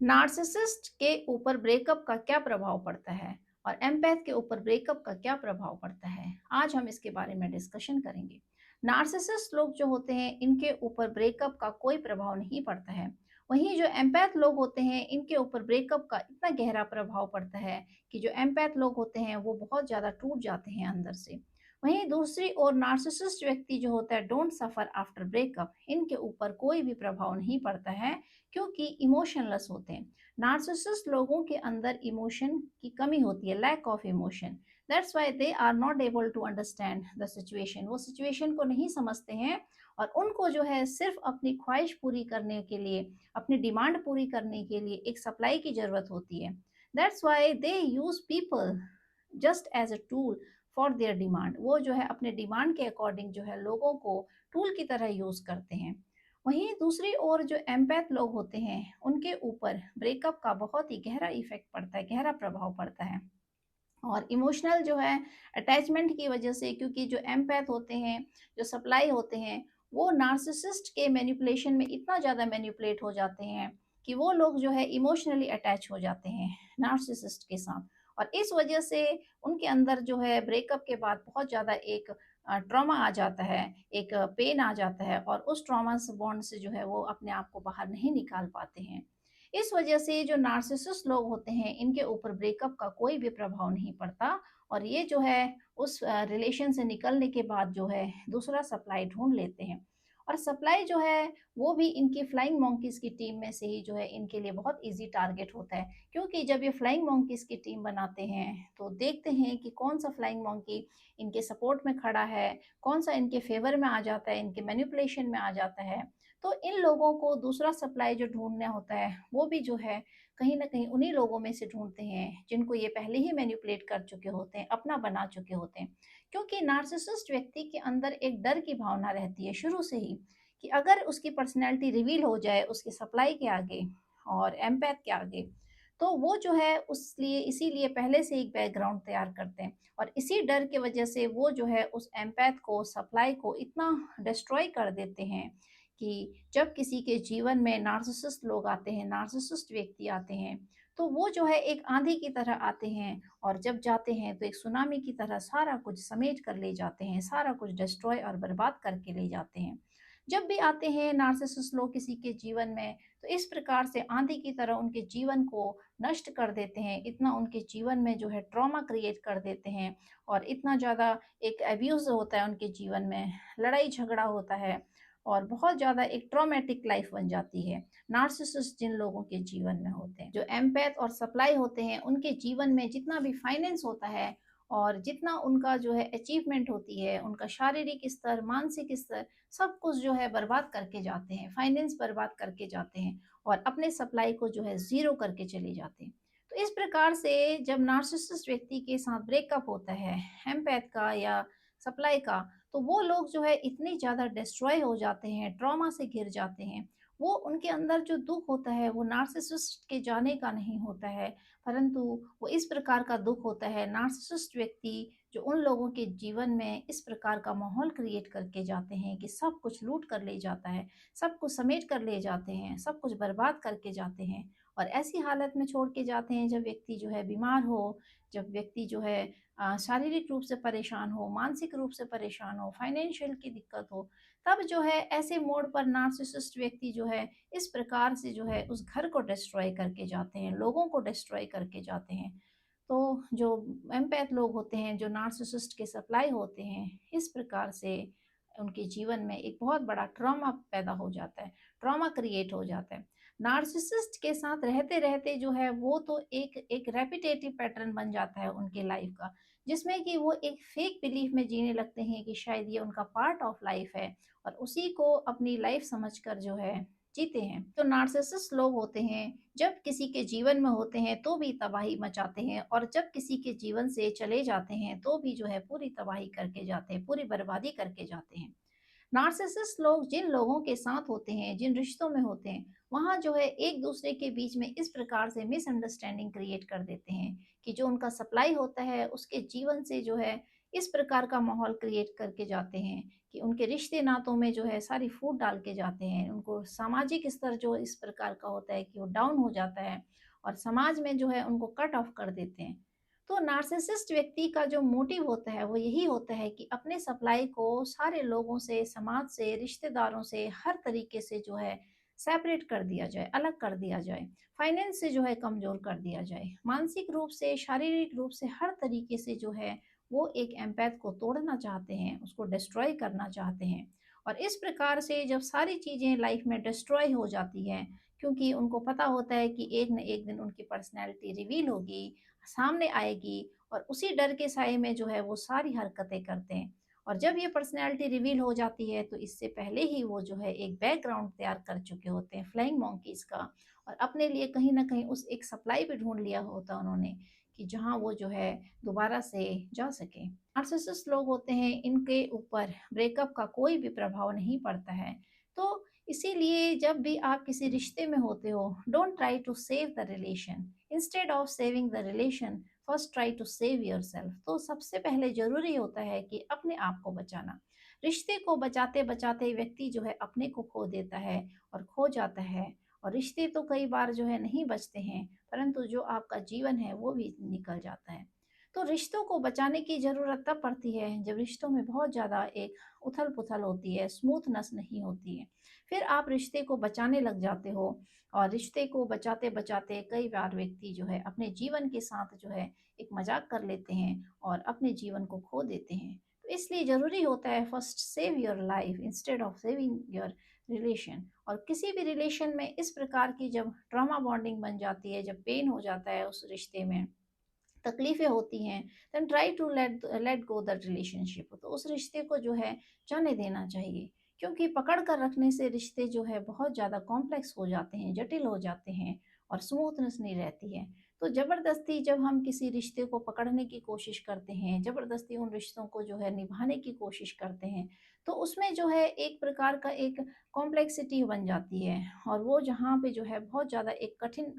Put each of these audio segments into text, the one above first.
Narcissist के ऊपर breakup का क्या प्रभाव पड़ता है और एम्पैथ के ऊपर ब्रेकअप का क्या प्रभाव पड़ता है, आज हम इसके बारे में डिस्कशन करेंगे। नार्सिसिस्ट लोग जो होते हैं इनके ऊपर ब्रेकअप का कोई प्रभाव नहीं पड़ता है। वहीं जो एम्पैथ लोग होते हैं इनके ऊपर ब्रेकअप का इतना गहरा प्रभाव पड़ता है कि जो एम्पैथ लोग होते हैं वो बहुत ज़्यादा टूट जाते हैं अंदर से। वहीं दूसरी ओर नार्सिसिस्ट व्यक्ति जो होता है डोंट सफर आफ्टर ब्रेकअप, इनके ऊपर कोई भी प्रभाव नहीं पड़ता है क्योंकि इमोशनलेस होते हैं। नार्सिसिस्ट लोगों के अंदर इमोशन की कमी होती है, lack of emotion. That's why they are not able to understand the situation. वो सिचुएशन को नहीं समझते हैं और उनको जो है सिर्फ अपनी ख्वाहिश पूरी करने के लिए, अपनी डिमांड पूरी करने के लिए एक सप्लाई की ज़रूरत होती है। That's why they use people just as a tool for their demand. वो जो है अपने डिमांड के अकॉर्डिंग जो है लोगों को टूल की तरह यूज़ करते हैं। वहीं दूसरी ओर जो एम्पैथ लोग होते हैं उनके ऊपर ब्रेकअप का बहुत ही गहरा इफेक्ट पड़ता है, गहरा प्रभाव पड़ता है। और इमोशनल जो है अटैचमेंट की वजह से, क्योंकि जो एम्पैथ होते हैं, जो सप्लाई होते हैं, वो नार्सिसिस्ट के मैनिपुलेशन में इतना ज़्यादा मैनिपुलेट हो जाते हैं कि वो लोग जो है इमोशनली अटैच हो जाते हैं नार्सिसिस्ट के साथ। और इस वजह से उनके अंदर जो है ब्रेकअप के बाद बहुत ज़्यादा एक ट्रॉमा आ जाता है, एक पेन आ जाता है और उस ट्रॉमा से बॉन्ड से जो है वो अपने आप को बाहर नहीं निकाल पाते हैं। इस वजह से जो नार्सिसिस्ट लोग होते हैं इनके ऊपर ब्रेकअप का कोई भी प्रभाव नहीं पड़ता और ये जो है उस रिलेशन से निकलने के बाद जो है दूसरा सप्लाई ढूंढ लेते हैं। और सप्लाई जो है वो भी इनकी फ्लाइंग मंकीज की टीम में से ही जो है इनके लिए बहुत इजी टारगेट होता है, क्योंकि जब ये फ्लाइंग मंकीज की टीम बनाते हैं तो देखते हैं कि कौन सा फ्लाइंग मंकी इनके सपोर्ट में खड़ा है, कौन सा इनके फेवर में आ जाता है, इनके मैनिपुलेशन में आ जाता है। तो इन लोगों को दूसरा सप्लाई जो ढूँढना होता है, वो भी जो है कहीं न कहीं उन्हीं लोगों में से ढूँढते हैं, जिनको ये पहले ही मैनिपुलेट कर चुके होते हैं, अपना बना चुके होते हैं। क्योंकि नार्सिसिस्ट व्यक्ति के अंदर एक डर की भावना रहती है शुरू से ही, कि अगर उसकी पर्सनैलिटी रिवील हो जाए उसकी सप्लाई के आगे और एम्पैथ के आगे, तो वो जो है उसलिए इसीलिए पहले से एक बैकग्राउंड तैयार करते हैं। और इसी डर की वजह से वो जो है उस एम्पैथ को, सप्लाई को इतना डिस्ट्रॉय कर देते हैं कि जब किसी के जीवन में नार्सिसिस्ट लोग आते हैं, नार्सिसिस्ट व्यक्ति आते हैं, तो वो जो है एक आंधी की तरह आते हैं और जब जाते हैं तो एक सुनामी की तरह सारा कुछ समेट कर ले जाते हैं, सारा कुछ डिस्ट्रॉय और बर्बाद करके ले जाते हैं। जब भी आते हैं नार्सिसिस्ट लोग किसी के जीवन में, तो इस प्रकार से आंधी की तरह उनके जीवन को नष्ट कर देते हैं, इतना उनके जीवन में जो है ट्रॉमा क्रिएट कर देते हैं और इतना ज़्यादा एक अब्यूज़ होता है उनके जीवन में, लड़ाई झगड़ा होता है और बहुत ज़्यादा एक ट्रॉमेटिक लाइफ बन जाती है नार्सिसिस्ट जिन लोगों के जीवन में होते हैं। जो एम्पैथ और सप्लाई होते हैं उनके जीवन में जितना भी फाइनेंस होता है और जितना उनका जो है अचीवमेंट होती है, उनका शारीरिक स्तर, मानसिक स्तर, सब कुछ जो है बर्बाद करके जाते हैं, फाइनेंस बर्बाद करके जाते हैं और अपने सप्लाई को जो है ज़ीरो करके चले जाते हैं। तो इस प्रकार से जब नार्सिसिस्ट व्यक्ति के साथ ब्रेकअप होता है एम्पैथ का या सप्लाई का, तो वो लोग जो है इतने ज़्यादा डिस्ट्रॉय हो जाते हैं, ट्रॉमा से घिर जाते हैं। वो उनके अंदर जो दुःख होता है वो नार्सिसिस्ट के जाने का नहीं होता है, परंतु वो इस प्रकार का दुःख होता है नार्सिसिस्ट व्यक्ति जो उन लोगों के जीवन में इस प्रकार का माहौल क्रिएट करके जाते हैं कि सब कुछ लूट कर ले जाता है, सब कुछ समेट कर ले जाते हैं, सब कुछ बर्बाद करके जाते हैं और ऐसी हालत में छोड़ के जाते हैं जब व्यक्ति जो है बीमार हो, जब व्यक्ति जो है शारीरिक रूप से परेशान हो, मानसिक रूप से परेशान हो, फाइनेंशियल की दिक्कत हो, तब जो है ऐसे मोड़ पर नार्सिसिस्ट व्यक्ति जो है इस प्रकार से जो है उस घर को डिस्ट्रॉय करके जाते हैं, लोगों को डिस्ट्रॉय करके जाते हैं। तो जो एम्पैथ लोग होते हैं, जो नार्सिसिस्ट के सप्लाई होते हैं, इस प्रकार से उनके जीवन में एक बहुत बड़ा ट्रॉमा पैदा हो जाता है, ट्रॉमा क्रिएट हो जाता है। नार्सिसिस्ट के साथ रहते-रहते जो है वो तो एक एक रेपिटेटिव पैटर्न बन जाता है उनकी लाइफ का, जिसमें कि वो एक फेक बिलीफ में जीने लगते हैं कि शायद ये उनका पार्ट ऑफ लाइफ है और उसी को अपनी लाइफ समझकर जो है जीते हैं। तो नार्सिसिस्ट लोग होते हैं जब किसी के जीवन में होते हैं तो भी तबाही मचाते हैं और जब किसी के जीवन से चले जाते हैं तो भी जो है पूरी तबाही करके जाते हैं, पूरी बर्बादी करके जाते हैं। नार्सिसिस्ट लोग जिन लोगों के साथ होते हैं, जिन रिश्तों में होते हैं, वहाँ जो है एक दूसरे के बीच में इस प्रकार से मिसअंडरस्टैंडिंग क्रिएट कर देते हैं कि जो उनका सप्लाई होता है उसके जीवन से जो है इस प्रकार का माहौल क्रिएट करके जाते हैं कि उनके रिश्ते नातों में जो है सारी फूट डाल के जाते हैं। उनको सामाजिक स्तर जो इस प्रकार का होता है कि वो डाउन हो जाता है और समाज में जो है उनको कट ऑफ कर देते हैं। तो नार्सिसिस्ट व्यक्ति का जो मोटिव होता है वो यही होता है कि अपने सप्लाई को सारे लोगों से, समाज से, रिश्तेदारों से हर तरीके से जो है सेपरेट कर दिया जाए, अलग कर दिया जाए, फाइनेंस से जो है कमज़ोर कर दिया जाए, मानसिक रूप से, शारीरिक रूप से हर तरीके से जो है वो एक एम्पैथ को तोड़ना चाहते हैं, उसको डिस्ट्रॉय करना चाहते हैं। और इस प्रकार से जब सारी चीज़ें लाइफ में डिस्ट्रॉय हो जाती हैं, क्योंकि उनको पता होता है कि एक न एक दिन उनकी पर्सनैलिटी रिवील होगी, सामने आएगी और उसी डर के साए में जो है वो सारी हरकतें करते हैं। और जब ये पर्सनैलिटी रिवील हो जाती है तो इससे पहले ही वो जो है एक बैकग्राउंड तैयार कर चुके होते हैं फ्लाइंग मॉन्कीज़ का, और अपने लिए कहीं न कहीं उस एक सप्लाई भी ढूँढ लिया होता उन्होंने कि जहाँ वो जो है दोबारा से जा सकें। नार्सिसिस्ट लोग होते हैं, इनके ऊपर ब्रेकअप का कोई भी प्रभाव नहीं पड़ता है। तो इसीलिए जब भी आप किसी रिश्ते में होते हो, don't try to save the relation, instead of saving the relation first try to save yourself. तो सबसे पहले ज़रूरी होता है कि अपने आप को बचाना। रिश्ते को बचाते-बचाते व्यक्ति जो है अपने को खो देता है और खो जाता है, और रिश्ते तो कई बार जो है नहीं बचते हैं, परंतु जो आपका जीवन है वो भी निकल जाता है। तो रिश्तों को बचाने की ज़रूरत तब पड़ती है जब रिश्तों में बहुत ज़्यादा एक उथल-पुथल होती है, स्मूथनेस नहीं होती है। फिर आप रिश्ते को बचाने लग जाते हो, और रिश्ते को बचाते-बचाते कई बार व्यक्ति जो है अपने जीवन के साथ जो है एक मज़ाक कर लेते हैं और अपने जीवन को खो देते हैं। तो इसलिए ज़रूरी होता है first save your life instead of saving your relation. और किसी भी रिलेशन में इस प्रकार की जब ट्रॉमा बॉन्डिंग बन जाती है, जब पेन हो जाता है उस रिश्ते में, तकलीफ़ें होती हैं, then try to let let go that relationship. तो उस रिश्ते को जो है जाने देना चाहिए, क्योंकि पकड़ कर रखने से रिश्ते जो है बहुत ज़्यादा कॉम्प्लेक्स हो जाते हैं, जटिल हो जाते हैं और स्मूथनेस नहीं रहती है। तो ज़बरदस्ती जब हम किसी रिश्ते को पकड़ने की कोशिश करते हैं, ज़बरदस्ती उन रिश्तों को जो है निभाने की कोशिश करते हैं, तो उसमें जो है एक प्रकार का एक कॉम्प्लेक्सिटी बन जाती है, और वो जहाँ पे जो है बहुत ज़्यादा एक कठिन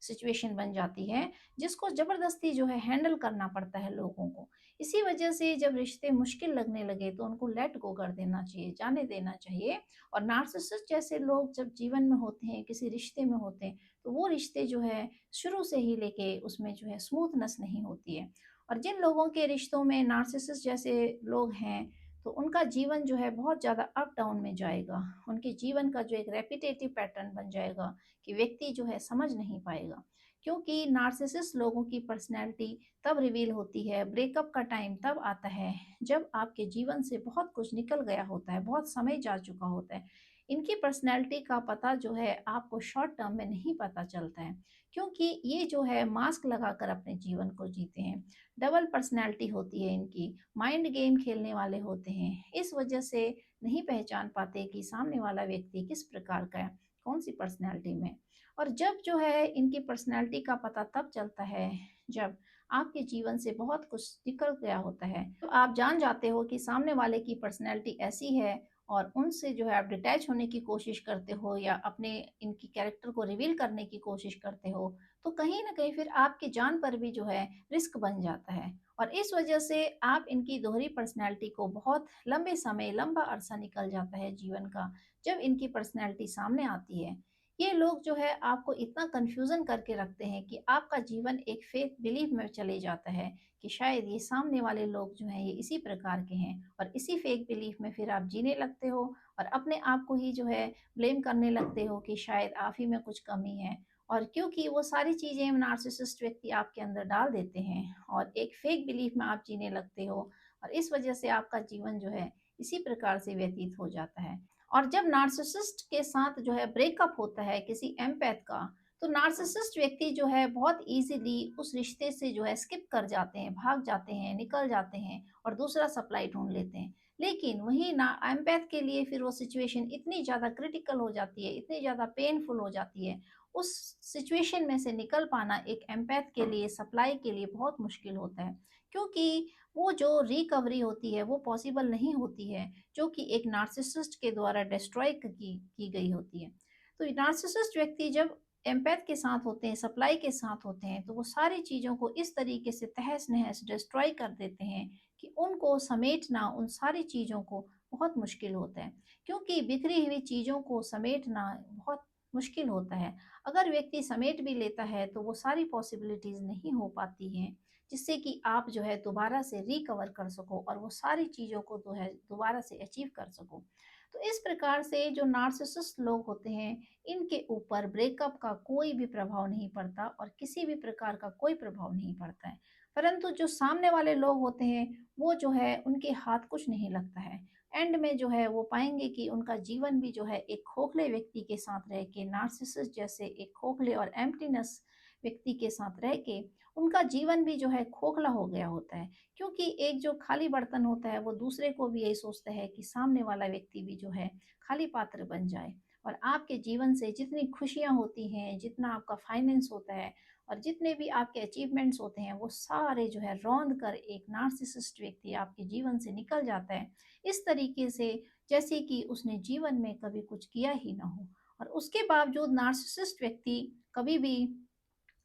सिचुएशन बन जाती है, जिसको ज़बरदस्ती जो है हैंडल करना पड़ता है लोगों को। इसी वजह से जब रिश्ते मुश्किल लगने लगे तो उनको लेट गो कर देना चाहिए, जाने देना चाहिए। और नार्सिसिस्ट जैसे लोग जब जीवन में होते हैं, किसी रिश्ते में होते हैं, तो वो रिश्ते जो है शुरू से ही लेके उसमें जो है स्मूथनेस नहीं होती है। और जिन लोगों के रिश्तों में नार्सिसिस्ट जैसे लोग हैं, तो उनका जीवन जो है बहुत ज़्यादा अप डाउन में जाएगा। उनके जीवन का जो एक रेपिटेटिव पैटर्न बन जाएगा कि व्यक्ति जो है समझ नहीं पाएगा, क्योंकि नार्सिसिस्ट लोगों की पर्सनैलिटी तब रिवील होती है, ब्रेकअप का टाइम तब आता है जब आपके जीवन से बहुत कुछ निकल गया होता है, बहुत समय जा चुका होता है। इनकी पर्सनैलिटी का पता जो है आपको शॉर्ट टर्म में नहीं पता चलता है, क्योंकि ये जो है मास्क लगाकर अपने जीवन को जीते हैं। डबल पर्सनैलिटी होती है इनकी, माइंड गेम खेलने वाले होते हैं। इस वजह से नहीं पहचान पाते कि सामने वाला व्यक्ति किस प्रकार का है, कौन-सी पर्सनैलिटी में। और जब जो है इनकी पर्सनैलिटी का पता तब चलता है, जब आपके जीवन से बहुत कुछ निकल गया होता है। तो आप जान जाते हो कि सामने वाले की पर्सनैलिटी ऐसी है, और उनसे जो है आप डिटैच होने की कोशिश करते हो या अपने इनकी कैरेक्टर को रिवील करने की कोशिश करते हो, तो कहीं न कहीं फिर आपकी जान पर भी जो है रिस्क बन जाता है। और इस वजह से आप इनकी दोहरी पर्सनैलिटी को बहुत लंबे समय, लंबा अरसा निकल जाता है जीवन का, जब इनकी पर्सनैलिटी सामने आती है। ये लोग जो है आपको इतना कन्फ्यूज़न करके रखते हैं कि आपका जीवन एक फ़ेक बिलीफ में चले जाता है कि शायद ये सामने वाले लोग जो हैं ये इसी प्रकार के हैं, और इसी फ़ेक बिलीफ में फिर आप जीने लगते हो और अपने आप को ही जो है ब्लेम करने लगते हो कि शायद आप ही में कुछ कमी है। और क्योंकि वो सारी चीज़ें नार्सिसिस्ट व्यक्ति आपके अंदर डाल देते हैं और एक फ़ेक बिलीफ में आप जीने लगते हो, और इस वजह से आपका जीवन जो है इसी प्रकार से व्यतीत हो जाता है। और जब नार्सिसिस्ट के साथ जो है ब्रेकअप होता है किसी एम्पैथ का, तो नार्सिसिस्ट व्यक्ति जो है बहुत ईज़िली उस रिश्ते से जो है स्किप कर जाते हैं, भाग जाते हैं, निकल जाते हैं और दूसरा सप्लाई ढूँढ लेते हैं। लेकिन वहीं ना एम्पैथ के लिए फिर वो सिचुएशन इतनी ज़्यादा क्रिटिकल हो जाती है, इतनी ज़्यादा पेनफुल हो जाती है, उस सिचुएशन में से निकल पाना एक एम्पैथ के लिए, सप्लाई के लिए बहुत मुश्किल होता है। क्योंकि वो जो रिकवरी होती है, वो पॉसिबल नहीं होती है, जो कि एक नार्सिसिस्ट के द्वारा डिस्ट्रॉय की गई होती है। तो नार्सिसिस्ट व्यक्ति जब एम्पैथ के साथ होते हैं, सप्लाई के साथ होते हैं, तो वो सारी चीज़ों को इस तरीके से तहस-नहस डिस्ट्रॉय कर देते हैं कि उनको समेटना, उन सारी चीज़ों को बहुत मुश्किल होता है। क्योंकि बिखरी हुई चीज़ों को समेटना बहुत मुश्किल होता है। अगर व्यक्ति समेट भी लेता है, तो वो सारी पॉसिबिलिटीज़ नहीं हो पाती हैं, जिससे कि आप जो है दोबारा से रिकवर कर सको और वो सारी चीज़ों को जो है दोबारा से अचीव कर सको। तो इस प्रकार से जो नार्सिसिस्ट लोग होते हैं, इनके ऊपर ब्रेकअप का कोई भी प्रभाव नहीं पड़ता और किसी भी प्रकार का कोई प्रभाव नहीं पड़ता है। परंतु जो सामने वाले लोग होते हैं, वो जो है उनके हाथ कुछ नहीं लगता है। एंड में जो है वो पाएँगे कि उनका जीवन भी जो है एक खोखले व्यक्ति के साथ रह के, नार्सिसिस्ट जैसे एक खोखले और एम्प्टीनेस व्यक्ति के साथ रह के, उनका जीवन भी जो है खोखला हो गया होता है। क्योंकि एक जो खाली बर्तन होता है, वो दूसरे को भी यही सोचता है कि सामने वाला व्यक्ति भी जो है खाली पात्र बन जाए। और आपके जीवन से जितनी खुशियाँ होती हैं, जितना आपका फाइनेंस होता है और जितने भी आपके अचीवमेंट्स होते हैं, वो सारे जो है रौंद कर एक नार्सिसिस्ट व्यक्ति आपके जीवन से निकल जाता है। इस तरीके से जैसे कि उसने जीवन में कभी कुछ किया ही ना हो। और उसके बावजूद नार्सिसिस्ट व्यक्ति कभी भी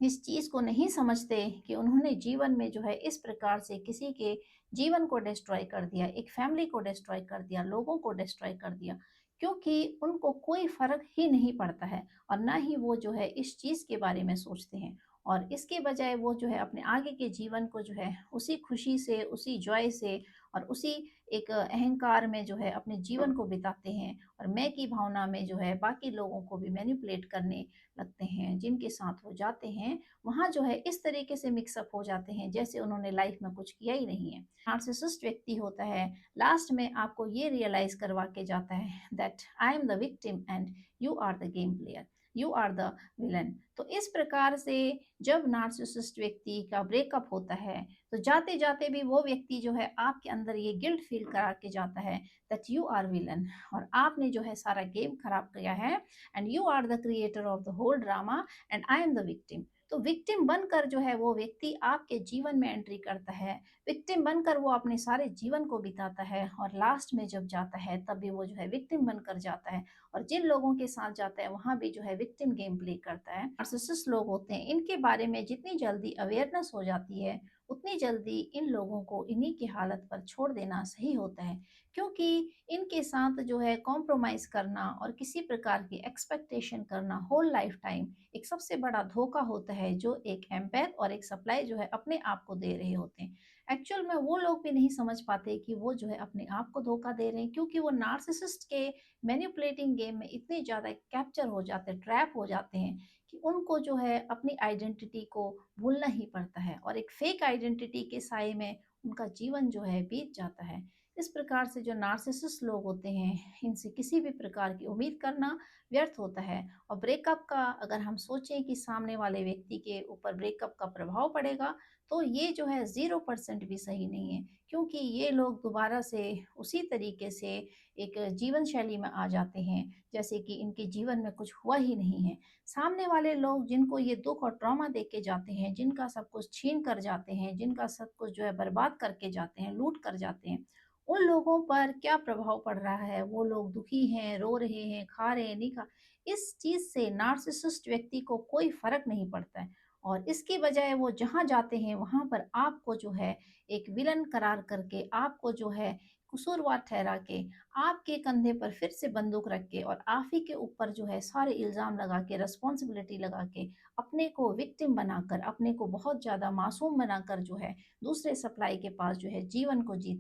इस चीज़ को नहीं समझते कि उन्होंने जीवन में जो है इस प्रकार से किसी के जीवन को डिस्ट्रॉय कर दिया, एक फैमिली को डिस्ट्रॉय कर दिया, लोगों को डिस्ट्रॉय कर दिया, क्योंकि उनको कोई फ़र्क ही नहीं पड़ता है और ना ही वो जो है इस चीज़ के बारे में सोचते हैं। और इसके बजाय वो जो है अपने आगे के जीवन को जो है उसी खुशी से, उसी जॉय से और उसी एक अहंकार में जो है अपने जीवन को बिताते हैं और मैं की भावना में जो है बाकी लोगों को भी मैनिपुलेट करने लगते हैं। जिनके साथ वो जाते हैं, वहाँ जो है इस तरीके से मिक्सअप हो जाते हैं जैसे उन्होंने लाइफ में कुछ किया ही नहीं है। नार्सिसिस्ट व्यक्ति होता है, लास्ट में आपको ये रियलाइज़ करवा के जाता है that I am the victim and you are the game player, you are the villain. तो इस प्रकार से जब नार्सिसिस्ट व्यक्ति का ब्रेकअप होता है, तो जाते-जाते भी वो व्यक्ति जो है आपके अंदर ये गिल्ट फ़ील करा के जाता है दैट यू आर विलेन और आपने जो है सारा गेम खराब किया है and you are the creator of the whole drama and I am the victim. तो विक्टिम बनकर जो है वो व्यक्ति आपके जीवन में एंट्री करता है, विक्टिम बनकर वो अपने सारे जीवन को बिताता है और लास्ट में जब जाता है तब भी वो जो है विक्टिम बनकर जाता है और जिन लोगों के साथ जाता है वहाँ भी जो है विक्टिम गेम प्ले करता है। नार्सिसिस्ट लोग होते हैं, इनके बारे में जितनी जल्दी अवेयरनेस हो जाती है, उतनी जल्दी इन लोगों को इन्हीं की हालत पर छोड़ देना सही होता है। क्योंकि इनके साथ जो है कॉम्प्रोमाइज़ करना और किसी प्रकार की एक्सपेक्टेशन करना होल लाइफ टाइम एक सबसे बड़ा धोखा होता है जो एक एम्पैथ और एक सप्लाई जो है अपने आप को दे रहे होते हैं। एक्चुअल में वो लोग भी नहीं समझ पाते कि वो जो है अपने आप को धोखा दे रहे हैं, क्योंकि वो नार्सिसिस्ट के मैनिपुलेटिंग गेम में इतने ज़्यादा कैप्चर हो जाते हैं, ट्रैप हो जाते हैं कि उनको जो है अपनी आइडेंटिटी को भूलना ही पड़ता है और एक फेक आइडेंटिटी के साए में उनका जीवन जो है बीत जाता है। इस प्रकार से जो नार्सिसिस्ट लोग होते हैं, इनसे किसी भी प्रकार की उम्मीद करना व्यर्थ होता है। और ब्रेकअप का अगर हम सोचें कि सामने वाले व्यक्ति के ऊपर ब्रेकअप का प्रभाव पड़ेगा, तो ये जो है 0% भी सही नहीं है, क्योंकि ये लोग दोबारा से उसी तरीके से एक जीवन शैली में आ जाते हैं, जैसे कि इनके जीवन में कुछ हुआ ही नहीं है। सामने वाले लोग जिनको ये दुःख और ट्रॉमा दे के जाते हैं, जिनका सब कुछ छीन कर जाते हैं, जिनका सब कुछ जो है बर्बाद करके जाते हैं, लूट कर जाते हैं, उन लोगों पर क्या प्रभाव पड़ रहा है? वो लोग दुखी हैं, रो रहे हैं, खा रहे हैं, नहीं खा, इस चीज़ से नार्सिसिस्ट व्यक्ति को कोई फ़र्क नहीं पड़ता है और इसकी बजाय वो जहाँ जाते हैं, वहाँ पर आपको जो है एक विलन करार करके, आपको जो है कसूरवार ठहरा के, आपके कंधे पर फिर से बंदूक रख के और आप ही के ऊपर जो है सारे इल्ज़ाम लगा के, रिस्पॉन्सिबिलिटी लगा के, अपने को विक्टिम बनाकर, अपने को बहुत ज़्यादा मासूम बनाकर जो है दूसरे सप्लाई के पास जो है जीवन को जीते